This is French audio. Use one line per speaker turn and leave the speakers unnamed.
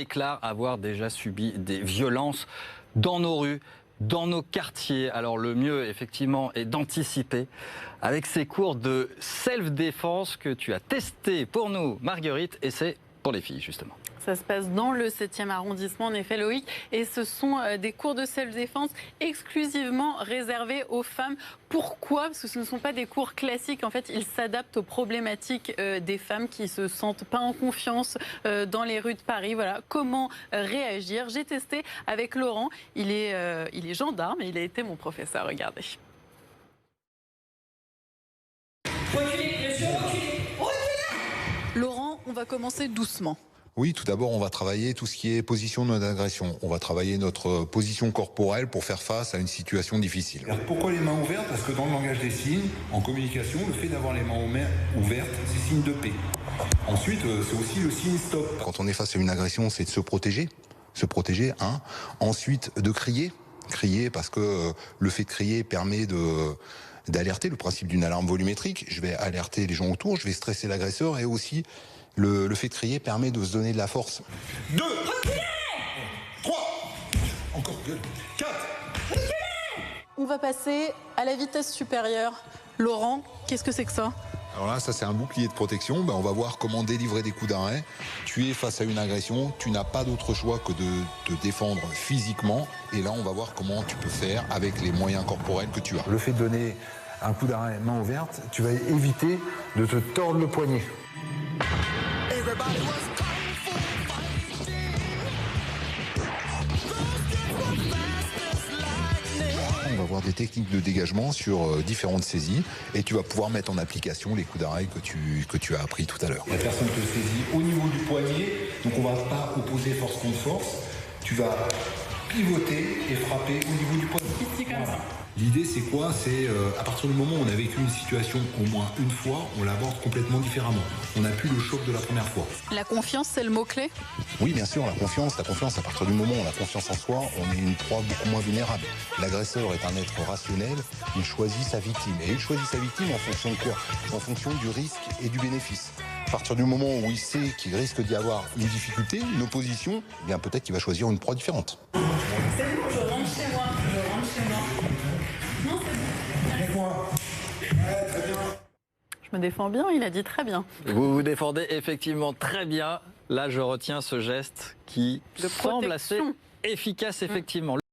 Déclare avoir déjà subi des violences dans nos rues, dans nos quartiers. Alors le mieux, effectivement, est d'anticiper avec ces cours de self-défense que tu as testés pour nous, Marguerite, et c'est pour les filles, justement.
Ça se passe dans le 7e arrondissement, en effet, Loïc. Et ce sont des cours de self-défense exclusivement réservés aux femmes. Pourquoi? Parce que ce ne sont pas des cours classiques. En fait, ils s'adaptent aux problématiques des femmes qui se sentent pas en confiance dans les rues de Paris. Voilà, comment réagir. J'ai testé avec Laurent. Il est gendarme et il a été mon professeur. Regardez.
Reculez, monsieur, reculez, reculez.
Laurent, on va commencer doucement.
Oui, tout d'abord, on va travailler tout ce qui est position de notre agression. On va travailler notre position corporelle pour faire face à une situation difficile.
Pourquoi les mains ouvertes? Parce que dans le langage des signes, en communication, le fait d'avoir les mains ouvertes, c'est signe de paix. Ensuite, c'est aussi le signe stop.
Quand on est face à une agression, c'est de se protéger. Se protéger, hein. Ensuite, de crier. Crier parce que le fait de crier permet d'alerter, le principe d'une alarme volumétrique. Je vais alerter les gens autour, je vais stresser l'agresseur et aussi le fait de crier permet de se donner de la force.
2, 3, encore 4.
On va passer à la vitesse supérieure. Laurent, qu'est-ce que c'est que ça?
Alors là, ça c'est un bouclier de protection. On va voir comment délivrer des coups d'arrêt. Tu es face à une agression, tu n'as pas d'autre choix que de te défendre physiquement. Et là, on va voir comment tu peux faire avec les moyens corporels que tu as.
Le fait de donner un coup d'arrêt main ouverte, tu vas éviter de te tordre le poignet.
On va voir des techniques de dégagement sur différentes saisies et tu vas pouvoir mettre en application les coups d'arrêt que tu as appris tout à l'heure.
La personne te saisit au niveau du poignet, donc on ne va pas opposer force contre force. Tu vas pivoter et frapper au niveau du poignet. Voilà. L'idée c'est quoi? C'est à partir du moment où on a vécu une situation au moins une fois, on l'aborde complètement différemment. On n'a plus le choc de la première fois.
La confiance, c'est le mot-clé?
Oui, bien sûr, la confiance, à partir du moment où on a confiance en soi, on est une proie beaucoup moins vulnérable. L'agresseur est un être rationnel, il choisit sa victime. Et il choisit sa victime en fonction de quoi? En fonction du risque et du bénéfice. À partir du moment où il sait qu'il risque d'y avoir une difficulté, une opposition, eh bien peut-être qu'il va choisir une proie différente.
C'est bon, je rentre chez moi. Je rentre chez moi. Non, c'est bon.
Très bien.
Je me défends bien, il a dit très bien.
Vous vous défendez effectivement très bien. Là, je retiens ce geste qui
De
semble assez
protection.
efficace, effectivement.